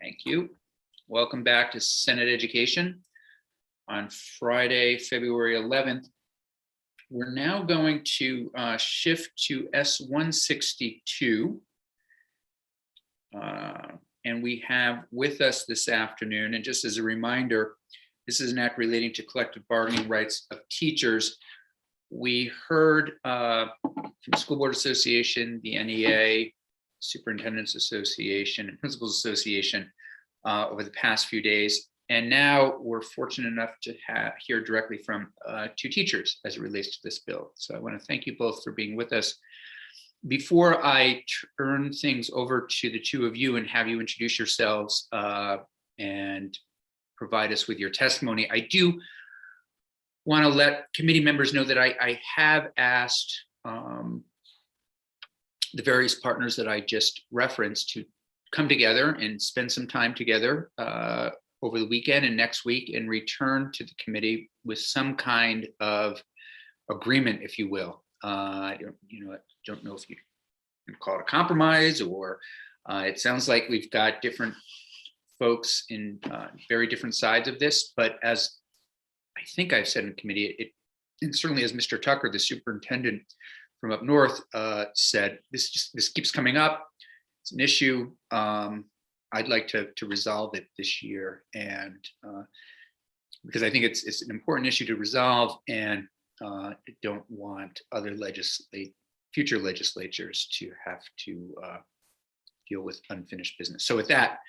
Thank you. Welcome back to Senate Education. On Friday, February 11th, we're now going to shift to S-162. And we have with us this afternoon, and just as a reminder, this is an act relating to collective bargaining rights of teachers. We heard from the School Board Association, the NEA, Superintendents Association, and Principals Association over the past few days. And now we're fortunate enough to hear directly from two teachers as it relates to this bill. So I want to thank you both for being with us. Before I turn things over to the two of you and have you introduce yourselves and provide us with your testimony, I do want to let committee members know that I have asked the various partners that I just referenced to come together and spend some time together over the weekend and next week and return to the committee with some kind of agreement, if you will. I don't know if you can call it a compromise, or it sounds like we've got different folks in very different sides of this, but as I think I've said in committee, and certainly as Mr. Tucker, the superintendent from up north, said, this keeps coming up. It's an issue. I'd like to resolve it this year, and because I think it's an important issue to resolve, and I don't want other future legislatures to have to deal with unfinished business. So with that,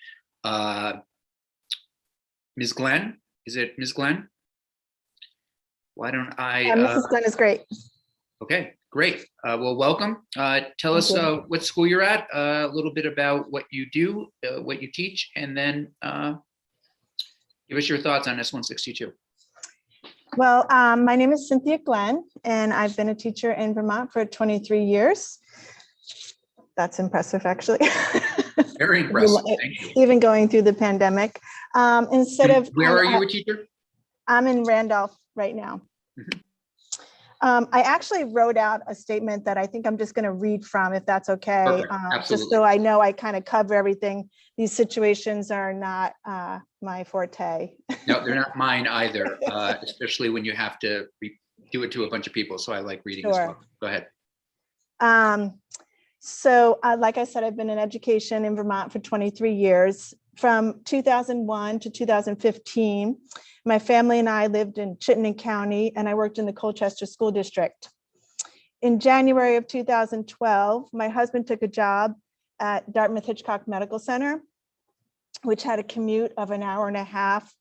Ms. Glenn, is it Ms. Glenn? Why don't I? Mrs. Glenn is great. Okay, great. Well, welcome. Tell us what school you're at, a little bit about what you do, what you teach, and then give us your thoughts on S-162. Well, my name is Cynthia Glenn, and I've been a teacher in Vermont for 23 years. That's impressive, actually. Very impressive. Thank you. Even going through the pandemic. Where are you a teacher? I'm in Randolph right now. Mm-hmm. I actually wrote out a statement that I think I'm just going to read from, if that's okay. Just so I know I kind of cover everything. These situations are not my forte. No, they're not mine either, especially when you have to do it to a bunch of people. So I like reading as well. Go ahead. Like I said, I've been in education in Vermont for 23 years. From 2001 to 2015, my family and I lived in Chittenden County, and I worked in the Colchester School District. In January of 2012, my husband took a job at Dartmouth Hitchcock Medical Center, which had a commute of an hour and a half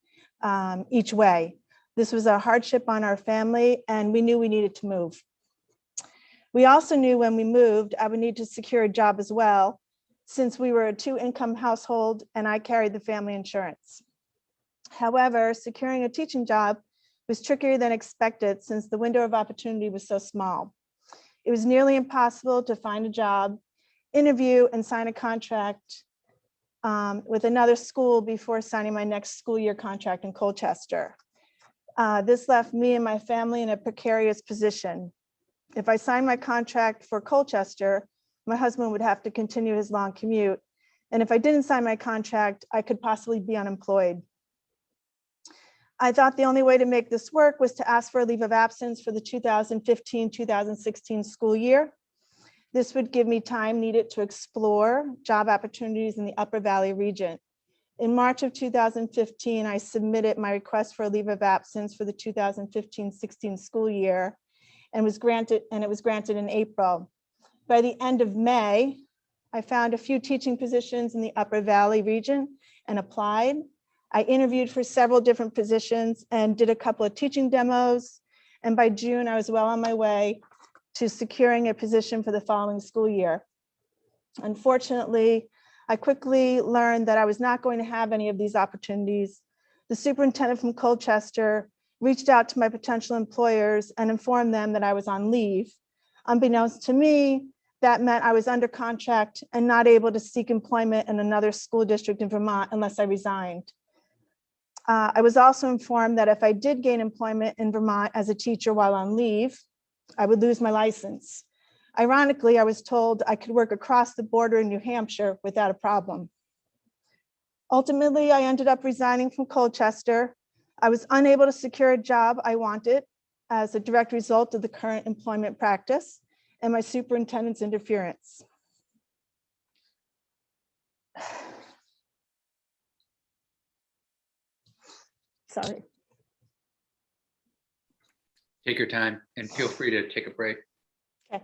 each way. This was a hardship on our family, and we knew we needed to move. We also knew when we moved, I would need to secure a job as well, since we were a two-income household and I carried the family insurance. However, securing a teaching job was trickier than expected since the window of opportunity was so small. It was nearly impossible to find a job, interview, and sign a contract with another school before signing my next school year contract in Colchester. This left me and my family in a precarious position. If I signed my contract for Colchester, my husband would have to continue his long commute. And if I didn't sign my contract, I could possibly be unemployed. I thought the only way to make this work was to ask for a leave of absence for the 2015-2016 school year. This would give me time needed to explore job opportunities in the Upper Valley region. In March of 2015, I submitted my request for a leave of absence for the 2015-16 school year and it was granted in April. By the end of May, I found a few teaching positions in the Upper Valley region and applied. I interviewed for several different positions and did a couple of teaching demos. And by June, I was well on my way to securing a position for the following school year. Unfortunately, I quickly learned that I was not going to have any of these opportunities. The superintendent from Colchester reached out to my potential employers and informed them that I was on leave. Unbeknownst to me, that meant I was under contract and not able to seek employment in another school district in Vermont unless I resigned. I was also informed that if I did gain employment in Vermont as a teacher while on leave, I would lose my license. Ironically, I was told I could work across the border in New Hampshire without a problem. Ultimately, I ended up resigning from Colchester. I was unable to secure a job I wanted as a direct result of the current employment practice and my superintendent's interference. Sorry. Take your time and feel free to take a break. Okay.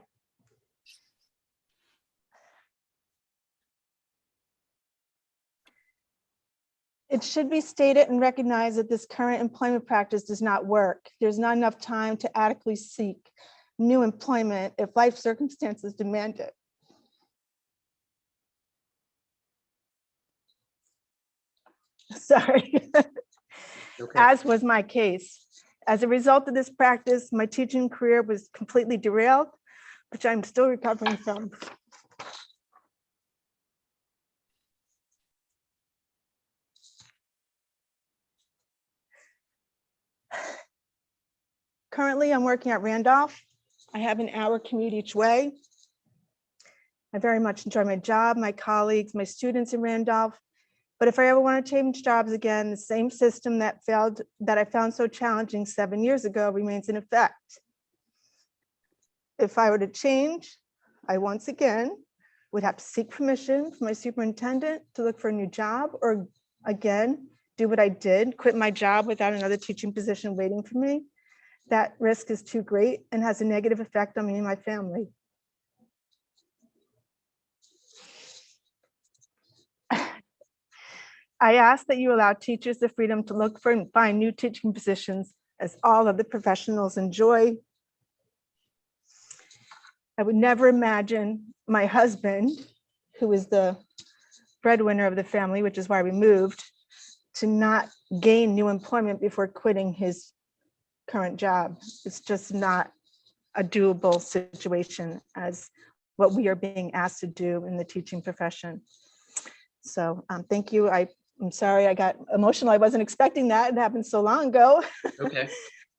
It should be stated and recognized that this current employment practice does not work. There's not enough time to adequately seek new employment if life circumstances demand it. Sorry. Okay. As was my case. As a result of this practice, my teaching career was completely derailed, which I'm still recovering from. Currently, I'm working at Randolph. I have an hour commute each way. I very much enjoy my job, my colleagues, my students in Randolph. But if I ever want to change jobs again, the same system that I found so challenging 7 years ago remains in effect. If I were to change, I once again would have to seek permission from my superintendent to look for a new job, or again, do what I did, quit my job without another teaching position waiting for me. That risk is too great and has a negative effect on me and my family. I ask that you allow teachers the freedom to look for and find new teaching positions as all of the professionals enjoy. I would never imagine my husband, who is the breadwinner of the family, which is why we moved, to not gain new employment before quitting his current job. It's just not a doable situation as what we are being asked to do in the teaching profession. So thank you. I'm sorry I got emotional. I wasn't expecting that. It happened so long ago. Okay.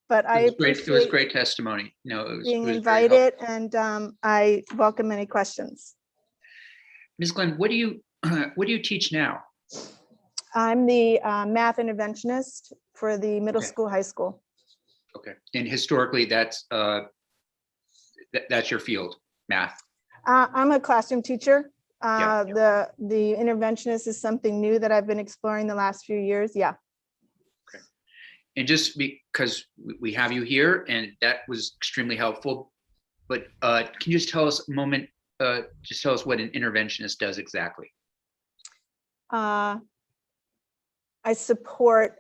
But I It was appreciate great testimony. No, it was being very helpful. invited, and I welcome any questions. Ms. Glenn, what do you teach now? I'm the math interventionist for the middle Okay. school, high school. Okay. And historically, that's your field, math. I'm a classroom teacher. Yeah. The interventionist is something new that I've been exploring the last few years. Yeah. And just because we have you here, and that was extremely helpful, but can you just tell us a moment, just tell us what an interventionist does exactly? I support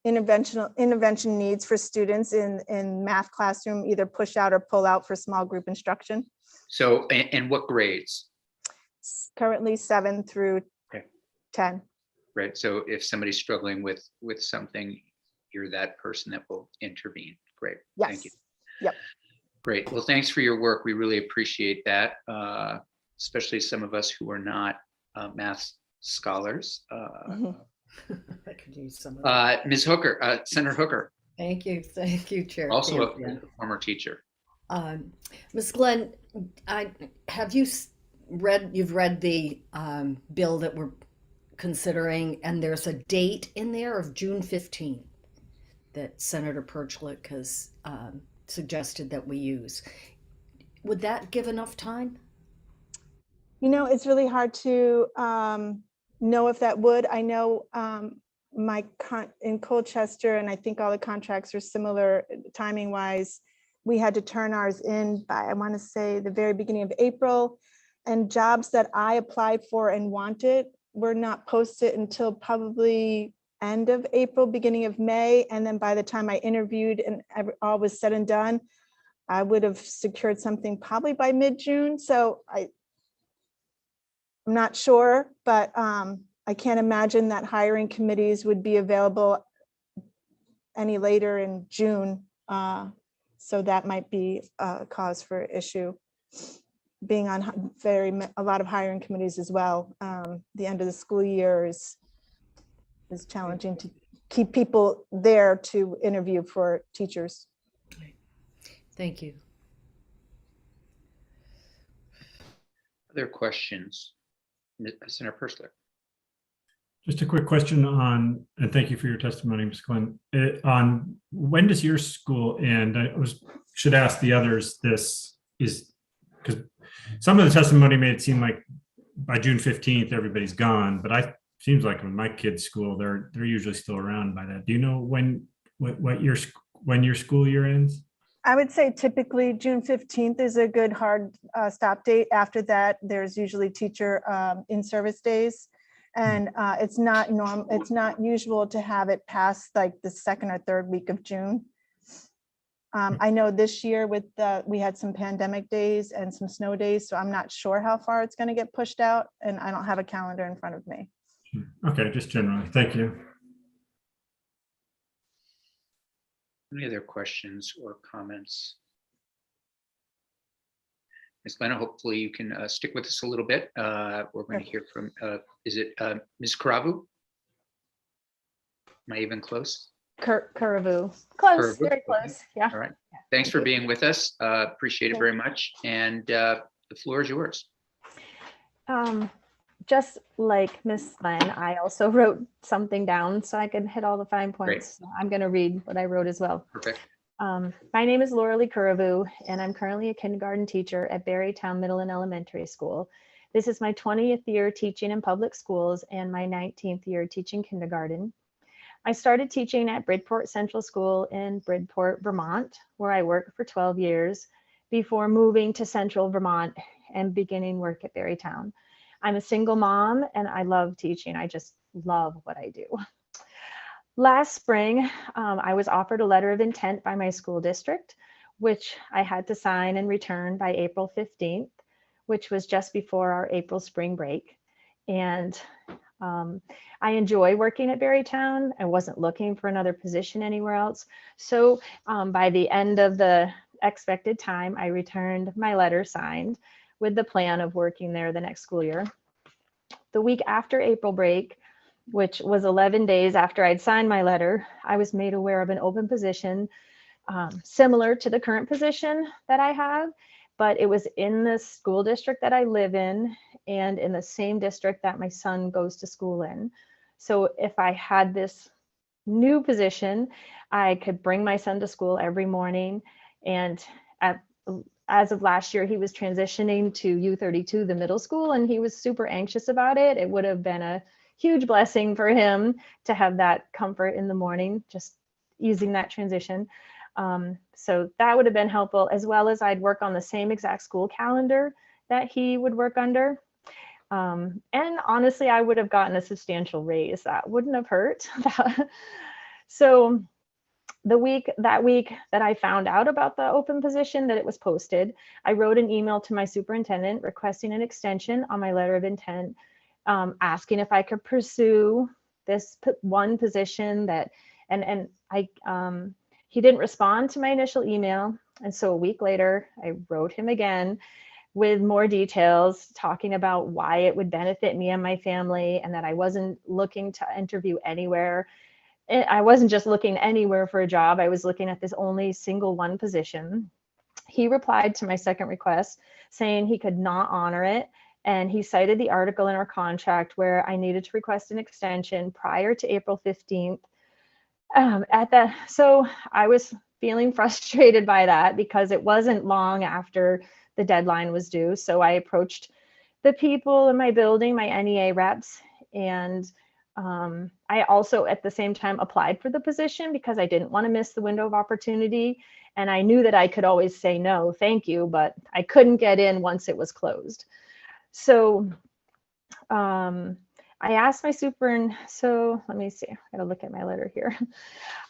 intervention needs for students in math classroom, either push out or pull out for small group instruction. So, and what grades? Currently 7 through 10. Right. So if somebody's struggling with something, you're that person that will intervene. Great. Yes. Thank you. Yep. Great. Well, thanks for your work. We really appreciate that, especially some of us who are not math scholars. Mhm. I could use some of that. Ms. Hooker, Senator Hooker, Thank you, Chair. also a Campion. former teacher. Ms. Glenn, you've read the bill that we're considering, and there's a date in there of June 15 that Senator Perchlik has suggested that we use. Would that give enough time? You know, it's really hard to know if that would. I know in Colchester, and I think all the contracts are similar timing wise, we had to turn ours in by, I want to say, the very beginning of April, and jobs that I applied for and wanted were not posted until probably end of April, beginning of May. And then by the time I interviewed and all was said and done, I would have secured something probably by mid-June. So I'm not sure, but I can't imagine that hiring committees would be available any later in June. So that might be a cause for issue. Being on a lot of hiring committees as well. The end of the school year is challenging to keep people there to interview for teachers. Thank you. Other questions? Senator Perchlik. Just a quick question on, and thank you for your testimony, Ms. Quinn. On when does your school end? Should ask the others this, is because some of the testimony made it seem like by June 15th, everybody's gone, but seems like when my kids' school, they're usually still around by that. Do you know when your school year ends? I would say typically June 15th is a good hard stop date. After that, there's usually teacher in-service days. And it's not usual to have it past like the second or third week of June. I know this year we had some pandemic days and some snow days, so I'm not sure how far it's going to get pushed out, and I don't have a calendar in front of me. Okay, just generally. Thank you. Any other questions or comments? Ms. Glenna, hopefully you can stick with us a little bit. We're going to hear from, is it Ms. Karavu? Am I even close? Karavu. Close, Karavu, very okay. close. Yeah. All right. Thanks for being with us. Appreciate it very much. And the floor is yours. Just like Miss Glenn, I also wrote something down so I could hit all the fine points. So I'm going to read what I wrote as well. Perfect. My name is Laura Lee Kuravu, and I'm currently a kindergarten teacher at Berrytown Middle and Elementary School. This is my 20th year teaching in public schools and my 19th year teaching kindergarten. I started teaching at Bridport Central School in Bridport, Vermont, where I worked for 12 years before moving to Central Vermont and beginning work at Berrytown. I'm a single mom and I love teaching. I just love what I do. Last spring, I was offered a letter of intent by my school district, which I had to sign and return by April 15th, which was just before our April spring break. And I enjoy working at Berrytown. I wasn't looking for another position anywhere else. So by the end of the expected time, I returned my letter signed with the plan of working there the next school year. The week after April break, which was 11 days after I'd signed my letter, I was made aware of an open position similar to the current position that I have, but it was in the school district that I live in and in the same district that my son goes to school in. So if I had this new position, I could bring my son to school every morning. And as of last year, he was transitioning to U32, the middle school, and he was super anxious about it. It would have been a huge blessing for him to have that comfort in the morning, just easing that transition. So that would have been helpful, as well as I'd work on the same exact school calendar that he would work under. And honestly, I would have gotten a substantial raise. That wouldn't have hurt. So that week that I found out about the open position, that it was posted, I wrote an email to my superintendent requesting an extension on my letter of intent, asking if I could pursue this one position that, and he didn't respond to my initial email. And so a week later, I wrote him again with more details, talking about why it would benefit me and my family, and that I wasn't looking to interview anywhere. I wasn't just looking anywhere for a job. I was looking at this only single one position. He replied to my second request saying he could not honor it. And he cited the article in our contract where I needed to request an extension prior to April 15th. So I was feeling frustrated by that because it wasn't long after the deadline was due. So I approached the people in my building, my NEA reps, and I also at the same time applied for the position because I didn't want to miss the window of opportunity. And I knew that I could always say no, thank you, but I couldn't get in once it was closed. So I asked my so let me see, I gotta look at my letter here.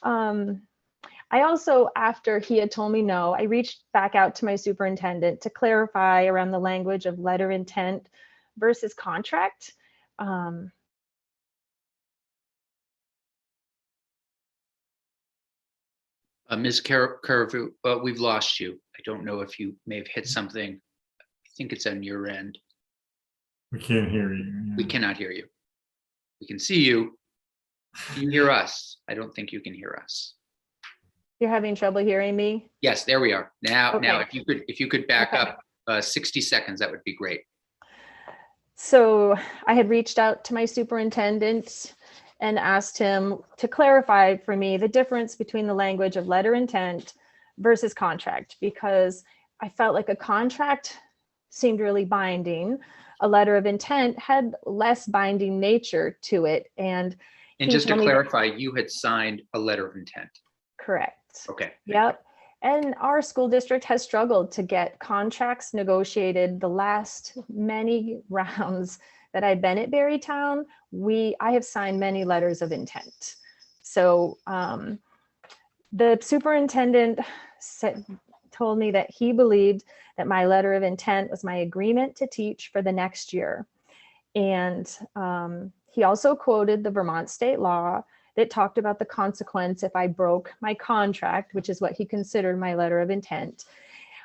I also, after he had told me no, I reached back out to my superintendent to clarify around the language of letter intent versus contract. Ms. Karavu, we've lost you. I don't know if you may have hit something. I think it's on your end. We can't hear you. We cannot hear you. We can see you. Can you hear us? I don't think you can hear us. You're having trouble hearing me? Yes, there we are. Now, Okay. if you could back Okay. up 60 seconds, that would be great. So I had reached out to my superintendent and asked him to clarify for me the difference between the language of letter intent versus contract, because I felt like a contract seemed really binding. A letter of intent had less binding nature to it. And And he just to told me- clarify, you had signed a letter of intent. Correct. Okay. Yep. And our school district has struggled to get contracts negotiated. The last many rounds that I've been at Berrytown, I have signed many letters of intent. So the superintendent told me that he believed that my letter of intent was my agreement to teach for the next year. And he also quoted the Vermont state law that talked about the consequence if I broke my contract, which is what he considered my letter of intent,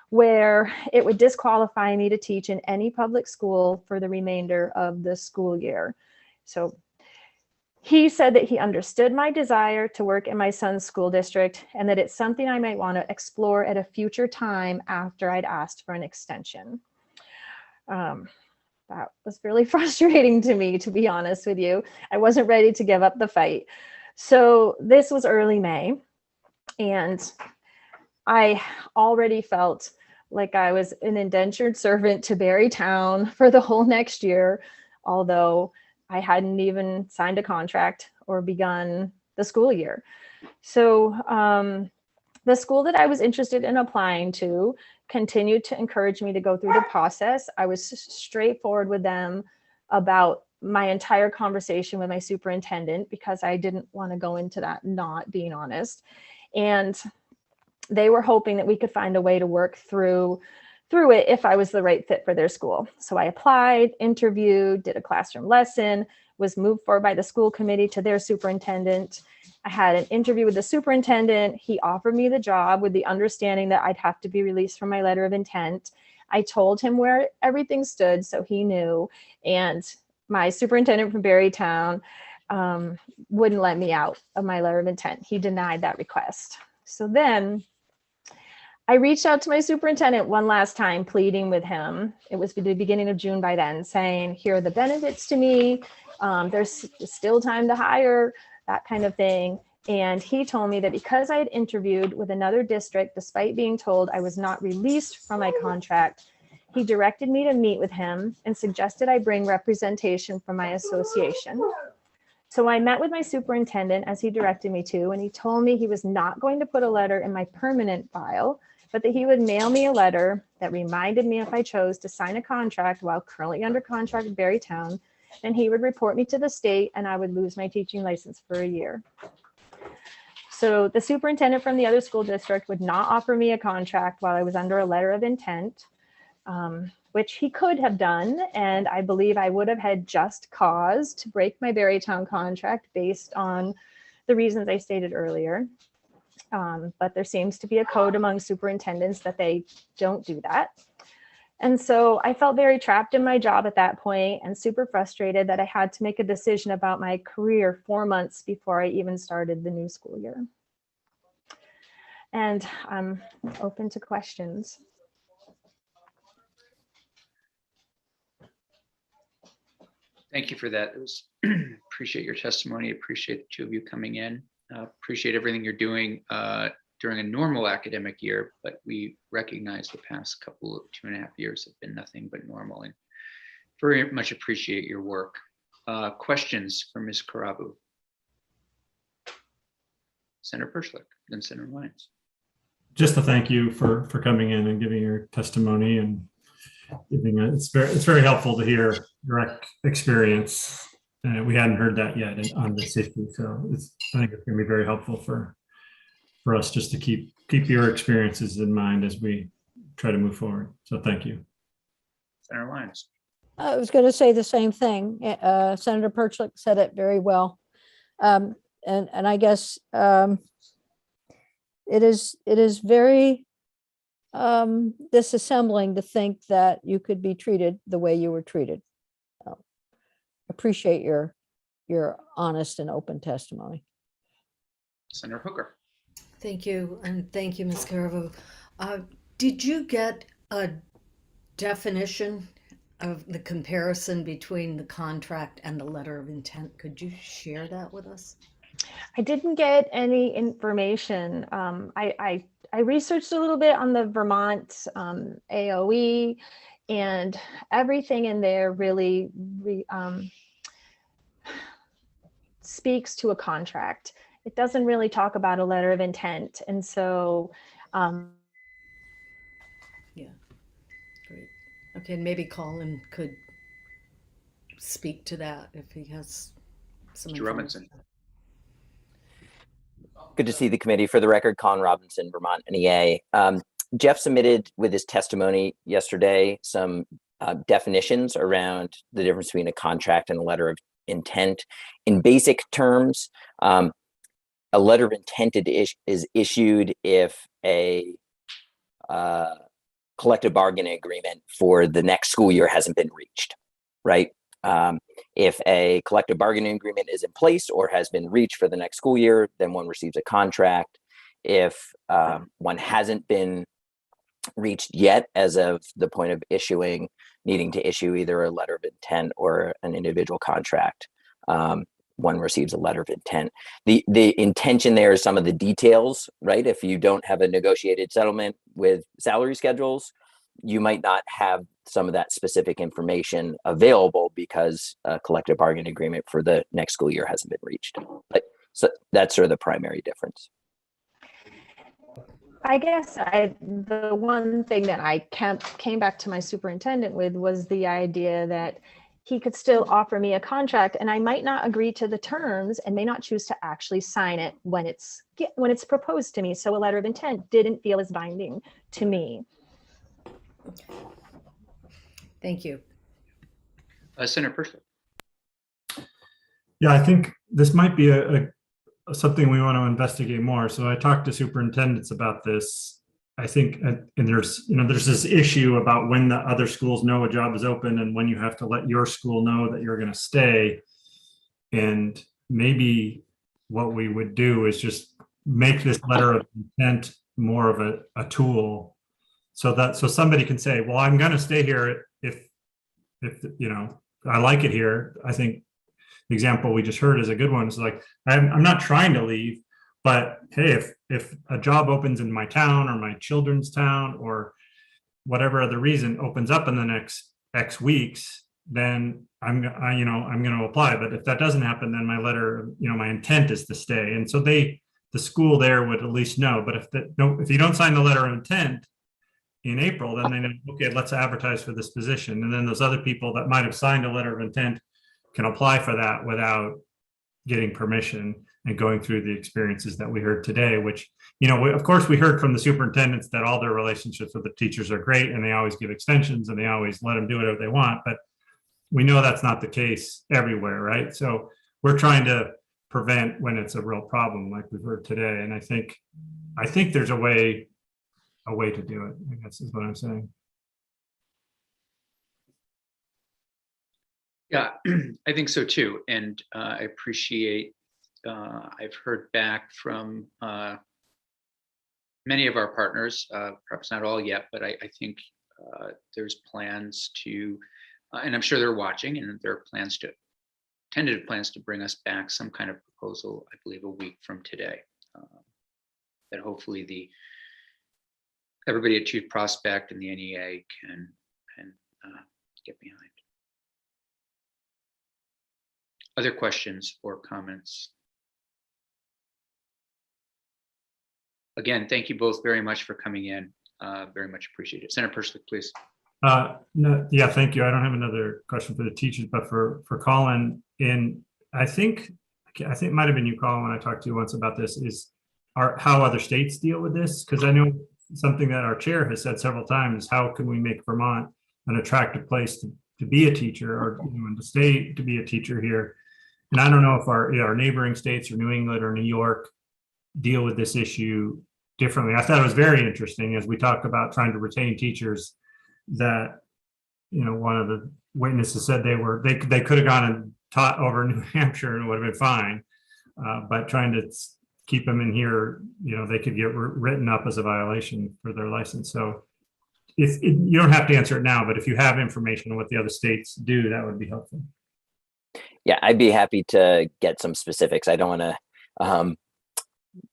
where it would disqualify me to teach in any public school for the remainder of the school year. So he said that he understood my desire to work in my son's school district and that it's something I might want to explore at a future time after I'd asked for an extension. That was really frustrating to me, to be honest with you. I wasn't ready to give up the fight. So this was early May, and I already felt like I was an indentured servant to Berrytown for the whole next year, although I hadn't even signed a contract or begun the school year. So the school that I was interested in applying to continued to encourage me to go through the process. I was straightforward with them about my entire conversation with my superintendent because I didn't want to go into that not being honest. And they were hoping that we could find a way to work through it if I was the right fit for their school. So I applied, interviewed, did a classroom lesson, was moved forward by the school committee to their superintendent. I had an interview with the superintendent. He offered me the job with the understanding that I'd have to be released from my letter of intent. I told him where everything stood, so he knew. And my superintendent from Berrytown wouldn't let me out of my letter of intent. He denied that request. So then I reached out to my superintendent one last time, pleading with him. It was the beginning of June by then, saying, here are the benefits to me. There's still time to hire, that kind of thing. And he told me that because I had interviewed with another district, despite being told I was not released from my contract, he directed me to meet with him and suggested I bring representation from my association. So I met with my superintendent as he directed me to, and he told me he was not going to put a letter in my permanent file, but that he would mail me a letter that reminded me if I chose to sign a contract while currently under contract with Berrytown, then he would report me to the state and I would lose my teaching license for a year. So the superintendent from the other school district would not offer me a contract while I was under a letter of intent, which he could have done. And I believe I would have had just cause to break my Berrytown contract based on the reasons I stated earlier. But there seems to be a code among superintendents that they don't do that. And so I felt very trapped in my job at that point and super frustrated that I had to make a decision about my career 4 months before I even started the new school year. And I'm open to questions. Thank you for that. It was appreciate your testimony. Appreciate the two of you coming in. Appreciate everything you're doing during a normal academic year, but we recognize the past couple of 2.5 years have been nothing but normal, and very much appreciate your work. Questions for Ms. Karabu? Senator Perchlik, then Senator Lyons. Just to thank you for coming in and giving your testimony and giving it's very helpful to hear direct experience. We hadn't heard that yet on this issue, so I think it's going to be very helpful for us just to keep your experiences in mind as we try to move forward. So thank you. Senator Lyons. I was going to say the same thing. Senator Perchlik said it very well. And I guess it is very disassembling to think that you could be treated the way you were treated. Appreciate your honest and open testimony. Senator Hooker. Thank you, and thank you, Ms. Caravu. Did you get a definition of the comparison between the contract and the letter of intent. Could you share that with us? I didn't get any information. I researched a little bit on the Vermont AOE, and everything in there really speaks to a contract. It doesn't really talk about a letter of intent. And so, Yeah, great. Okay, and maybe Colin could speak to that if he has some Mr. Robinson. information. Good to see the committee. For the record, Colin Robinson, Vermont NEA. Jeff submitted with his testimony yesterday some definitions around the difference between a contract and a letter of intent. In basic terms, a letter of intent is issued if a collective bargaining agreement for the next school year hasn't been reached, right? If a collective bargaining agreement is in place or has been reached for the next school year, then one receives a contract. If one hasn't been reached yet as of the point of needing to issue either a letter of intent or an individual contract, one receives a letter of intent. The intention there is some of the details, right? If you don't have a negotiated settlement with salary schedules, you might not have some of that specific information available because a collective bargaining agreement for the next school year hasn't been reached. But so that's sort of the primary difference. I guess the one thing that I came back to my superintendent with was the idea that he could still offer me a contract, and I might not agree to the terms and may not choose to actually sign it when it's proposed to me. So a letter of intent didn't feel as binding to me. Thank you. Senator Pershing. Yeah, I think this might be something we want to investigate more. So I talked to superintendents about this. I think, and there's this issue about when the other schools know a job is open and when you have to let your school know that you're going to stay. And maybe what we would do is just make this letter of intent more of a tool so somebody can say, well, I'm going to stay here if I like it here. I think the example we just heard is a good one. It's like, I'm not trying to leave, but hey, if a job opens in my town or my children's town or whatever other reason opens up in the next X weeks, then I'm going to apply. But if that doesn't happen, then my letter, my intent is to stay. And so the school there would at least know. But if you don't sign the letter of intent in April, then they know, okay, let's advertise for this position. And then those other people that might have signed a letter of intent can apply for that without getting permission and going through the experiences that we heard today, which, of course, we heard from the superintendents that all their relationships with the teachers are great and they always give extensions and they always let them do whatever they want. But we know that's not the case everywhere, right? So we're trying to prevent when it's a real problem like we've heard today. And I think there's a way to do it, I guess is what I'm saying. Yeah, I think so too. And I appreciate, I've heard back from many of our partners, perhaps not all yet, but I think there's plans to, and I'm sure they're watching, and there are tentative plans to bring us back some kind of proposal, I believe a week from today, that hopefully everybody at Chief Prospect and the NEA can get behind. Other questions or comments? Again, thank you both very much for coming in. Very much appreciated. Senator Pershing, please. No, yeah, thank you. I don't have another question for the teachers, but for Colin, and I think it might have been you, Colin, when I talked to you once about this, is how other states deal with this. Because I know something that our chair has said several times, how can we make Vermont an attractive place to be a teacher or to stay to be a teacher here? And I don't know if our neighboring states or New England or New York deal with this issue differently. I thought it was very interesting as we talk about trying to retain teachers that, one of the witnesses said they could have gone and taught over New Hampshire and it would have been fine. But trying to keep them in here, they could get written up as a violation for their license. So you don't have to answer it now, but if you have information on what the other states do, that would be helpful. Yeah, I'd be happy to get some specifics. I don't want to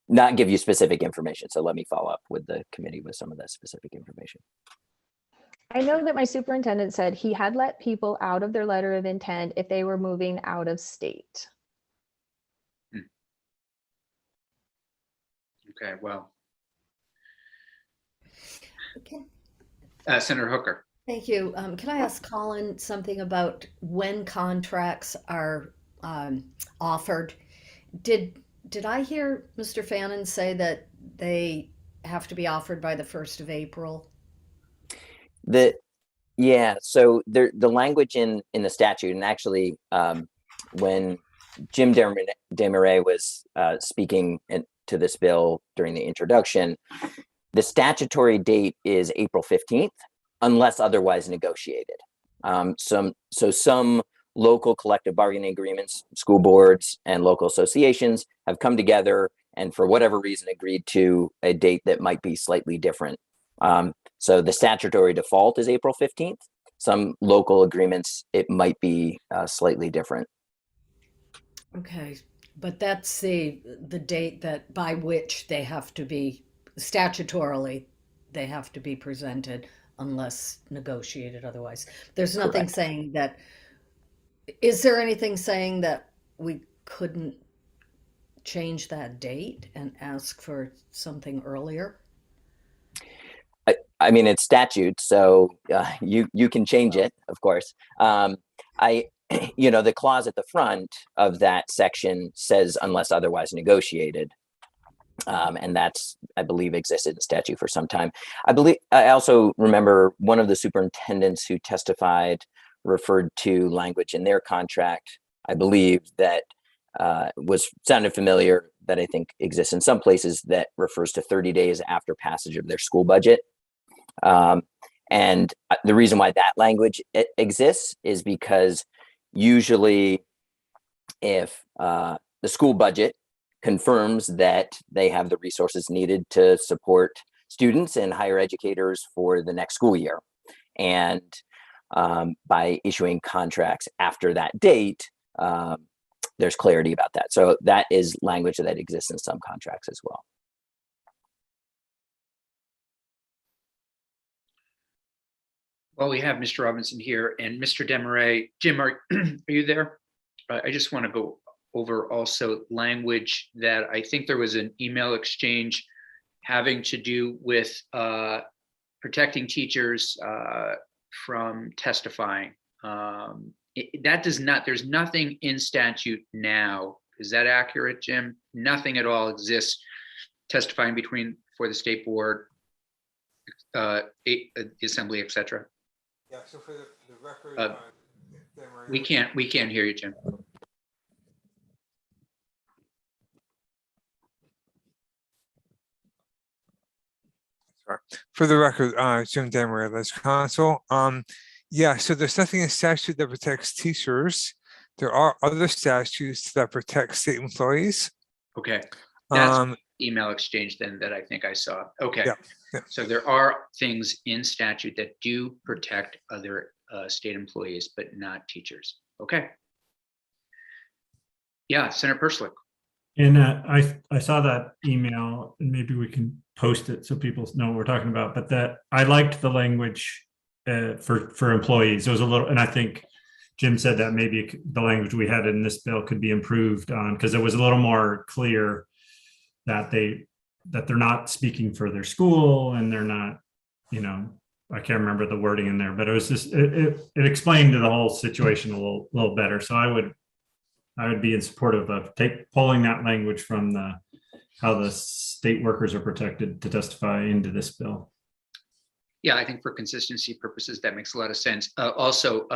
not give you specific information. So let me follow up with the committee with some of that specific information. I know that my superintendent said he had let people out of their letter of intent if they were moving out of state. Okay, well, Okay. Senator Hooker. Thank you. Can I ask Colin something about when contracts are offered? Did I hear Mr. Fannin say that they have to be offered by the 1st of April? So the language in the statute, and actually when Jim Desmarais was speaking to this bill during the introduction, the statutory date is April 15th, unless otherwise negotiated. Some local collective bargaining agreements, school boards and local associations have come together and for whatever reason agreed to a date that might be slightly different. So the statutory default is April 15th. Some local agreements, it might be slightly different. Okay, but that's the date that by which they have to be statutorily, they have to be presented unless negotiated otherwise. There's nothing Correct. saying that. Is there anything saying that we couldn't change that date and ask for something earlier? I mean, it's statute, so you can change it, of course. The clause at the front of that section says unless otherwise negotiated. And that's, I believe, existed in statute for some time. I also remember one of the superintendents who testified referred to language in their contract, I believe, that sounded familiar, that I think exists in some places, that refers to 30 days after passage of their school budget. And the reason why that language exists is because usually if the school budget confirms that they have the resources needed to support students and higher educators for the next school year. And by issuing contracts after that date, there's clarity about that. So that is language that exists in some contracts as well. Well, we have Mr. Robinson here and Mr. Desmarais. Jim, are you there? I just want to go over also language that I think there was an email exchange having to do with protecting teachers from testifying. There's nothing in statute now. Is that accurate, Jim? Nothing at all exists testifying for the state board, assembly, etc. Yeah, so for the record, we can't hear you, Jim. sorry. For the record, Jim Desmarais, Les Counsel. Yeah, so there's nothing in statute that protects teachers. There are other statutes that protect state employees. Okay, that's Um, email exchange then that I think I saw. Okay, yeah. so there are things in statute that do protect other state employees, but not teachers. Okay. Yeah, Senator Perslick. And I saw that email, and maybe we can post it so people know what we're talking about. But that I liked the language for employees. It was a little, and I think Jim said that maybe the language we had in this bill could be improved on, because it was a little more clear that they're not speaking for their school, and they're not, I can't remember the wording in there, but it was just it explained the whole situation a little better. So I would be in support of pulling that language from how the state workers are protected to testify into this bill. Yeah, I think for consistency purposes, that makes a lot of sense. Also,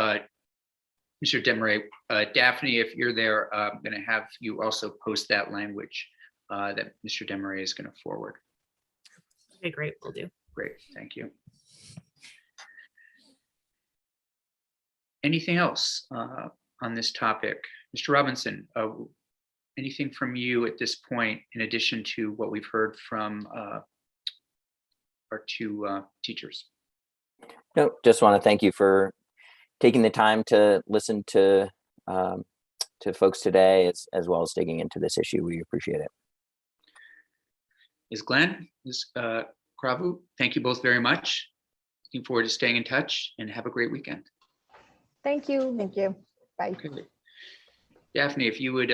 Mr. Desmarais, Daphne, if you're there, I'm going to have you also post that language that Mr. Desmarais is going to forward. Okay, great, will do. Great, thank you. Anything else on this topic? Mr. Robinson, anything from you at this point, in addition to what we've heard from our two teachers? No, just want to thank you for taking the time to listen to folks today, as well as digging into this issue. We appreciate it. Ms. Glenn, Ms. Kravu, thank you both very much. Looking forward to staying in touch and have a great weekend. Thank you. Thank you. Bye. Okay. Daphne, if you would